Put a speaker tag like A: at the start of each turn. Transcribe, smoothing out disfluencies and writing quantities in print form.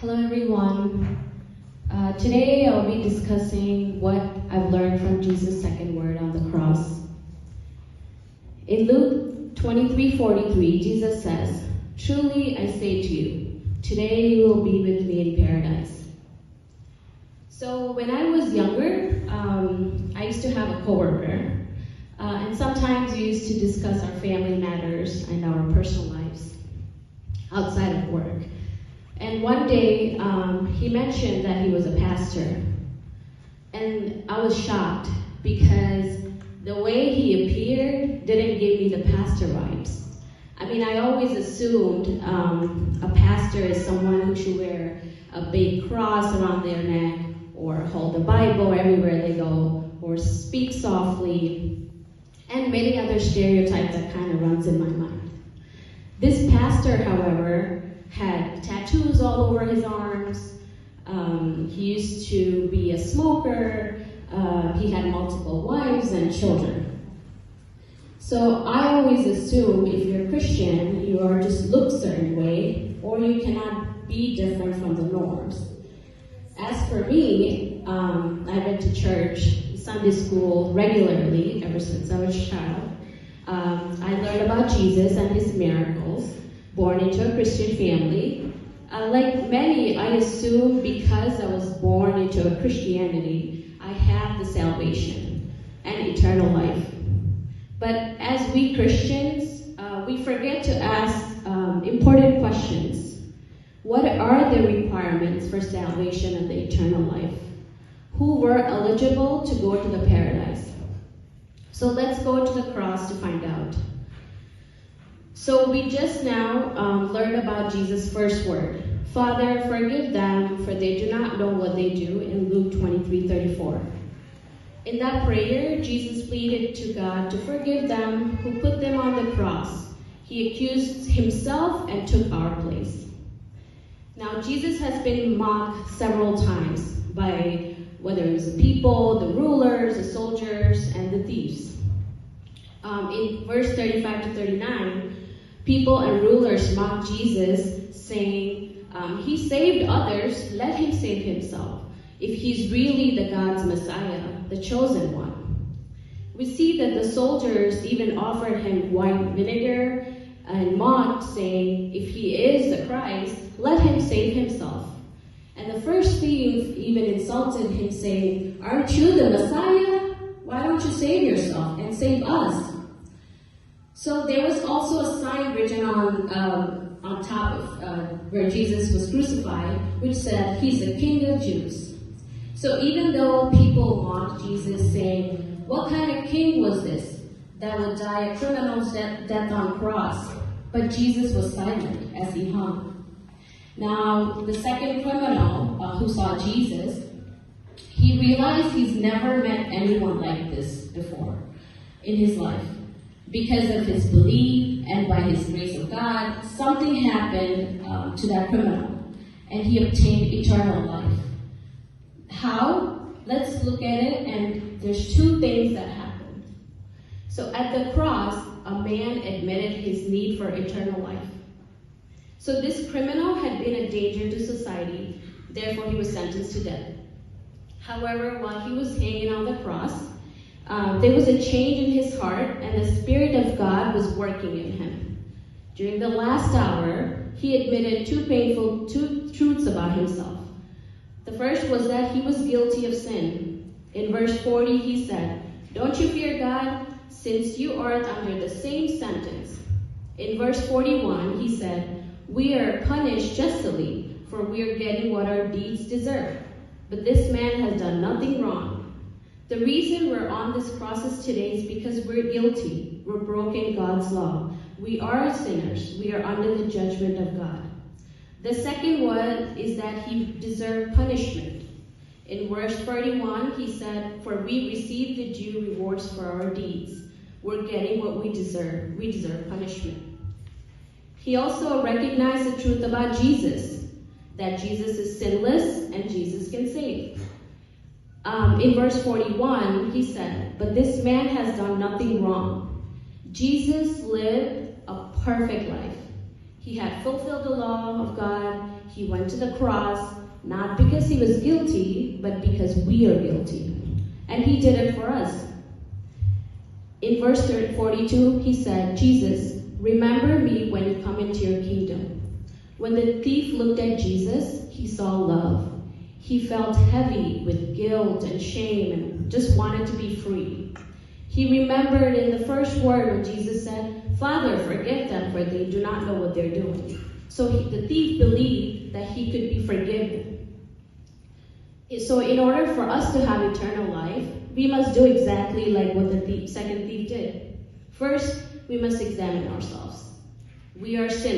A: Hello everyone. Today I'll be discussing what I've learned from Jesus' second word on the cross. In Luke 23:43, Jesus says, "Truly I say to you, today you will be with me in paradise." So when I was younger, I used to have a coworker, and sometimes we used to discuss our family matters and our personal lives outside of work. And one day, he mentioned that he was a pastor. And I was shocked because the way he appeared didn't give me the pastor vibes. I mean, I always assumed a pastor is someone who should wear a big cross around their neck or hold the Bible everywhere they go or speak softly and many other stereotypes that kind of runs in my mind. This pastor, however, had tattoos all over his arms. He used to be a smoker. He had multiple wives and children. So I always assume if you're a Christian, you are just look a certain way, or you cannot be different from the norms. As for me, I went to church, Sunday school regularly ever since I was a child. I learned about Jesus and his miracles. Born into a Christian family. Like many, I assume because I was born into a Christianity, I have the salvation and eternal life. But as we Christians, we forget to ask important questions. What are the requirements for salvation and the eternal life? Who were eligible to go to the paradise? So let's go to the cross to find out. So we just now learned about Jesus' first word. Father, forgive them, for they do not know what they do, in Luke 23:34. In that prayer, Jesus pleaded to God to forgive them who put them on the cross. He accused himself and took our place. Now, Jesus has been mocked several times by whether it was the people, the rulers, the soldiers, and the thieves. In verse 35 to 39, people and rulers mocked Jesus, saying, he saved others, let him save himself, if he's really the God's Messiah, the chosen one. We see that the soldiers even offered him wine vinegar and mocked, saying, if he is the Christ, let him save himself. And the first thief even insulted him, saying, aren't you the Messiah? Why don't you save yourself and save us? So there was also a sign written on top of where Jesus was crucified, which said, he's the King of Jews. So even though people mocked Jesus, saying, what kind of king was this that would die a criminal's death on cross? But Jesus was silent as he hung. Now, the second criminal who saw Jesus, he realized he's never met anyone like this before in his life. Because of his belief and by his grace of God, something happened to that criminal, and he obtained eternal life. How? Let's look at it, and there's two things that happened. So at the cross, a man admitted his need for eternal life. So this criminal had been a danger to society, therefore he was sentenced to death. However, while he was hanging on the cross, there was a change in his heart, and the Spirit of God was working in him. During the last hour, he admitted two painful truths about himself. The first was that he was guilty of sin. In verse 40, he said, don't you fear God, since you are under the same sentence. In verse 41, he said, we are punished justly, for we are getting what our deeds deserve. But this man has done nothing wrong. The reason we're on this process today is because we're guilty. We're broken God's law. We are sinners. We are under the judgment of God. The second one is that he deserved punishment. In verse 31, he said, for we receive the due rewards for our deeds. We're getting what we deserve. We deserve punishment. He also recognized the truth about Jesus, that Jesus is sinless and Jesus can save. In verse 41, he said, but this man has done nothing wrong. Jesus lived a perfect life. He had fulfilled the law of God. He went to the cross, not because he was guilty, but because we are guilty. And he did it for us. In verse 42, he said, Jesus, remember me when you come into your kingdom. When the thief looked at Jesus, he saw love. He felt heavy with guilt and shame and just wanted to be free. He remembered in the first word when Jesus said, Father, forgive them, for they do not know what they're doing. So the thief believed that he could be forgiven. So in order for us to have eternal life, we must do exactly like what the second thief did. First, we must examine ourselves. We are sinners.